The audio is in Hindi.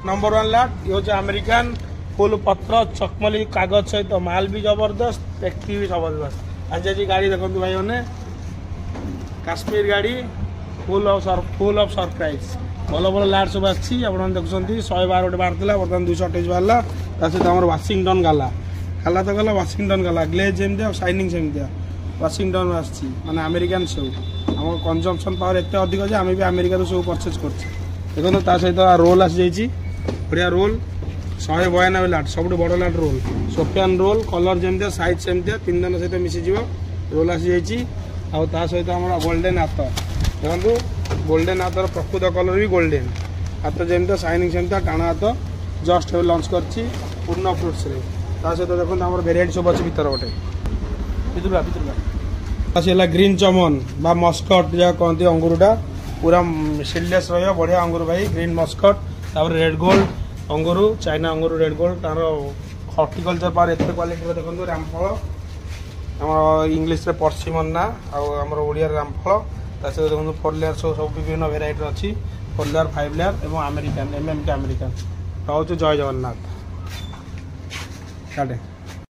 नंबर 1 लाट ये हूँ अमेरिकान फुल पत्र चकमली कागज सहित माल भी जबरदस्त पैकिंग भी जबरदस्त। आज आज गाड़ी देखो भाई मैंने काश्मीर गाड़ी फुल ऑफ सरप्राइज भल भल लाट सब आसी देखुं 112 गोटे बाहर बर्तमान 228 बाहर सहित आम वाशिंगटन गाला गाला तो गला वाशिंगटन गाला ग्लेज जमी शाइनिंग सेमती वाशिंगटन आसी माने अमेरिकान सेव आम कंजम्पशन पावर एत अधिक आम भी अमेरिका सब परचेज कर देखो सहित रोल आसी बढ़िया रोल 192 लाट सब बड़ लाट रोल सोफियान रोल कलर जमी साइज सेमती 3 दिन सहित मिसीज रोल आसी सहित आम गोल्डेन हाथ देखो गोल्डेन हाथर प्रकृत कलर भी गोल्डेन हाथ जमी शाइनिंग सेमती टाण हाथ जस्ट लंच कर पूर्ण फ्रुट्स सहित देखो आम भेराइटी सब अच्छे भर गोटे भितर ग्रीन चमन बा मस्कट जहाँ कहते अंगूरटा पूरा सीडलेस बढ़िया अंगूर भाई ग्रीन मस्कट रेड गोल्ड अंगूर चाइना अंगूर रेड गोल्ड तार हर्टिकल्चर पावर एत क्वालिटी देखो रामफल आम इंग्लीश परसिमन्ना आमर ओडिया रामफल सहित देखो 4 लेयर सब विभिन्न भेराइटी अच्छी 4 लेयर 5 लेयर और अमेरिकान एमएमके अमेरिकान हूँ जय जगन्नाथ।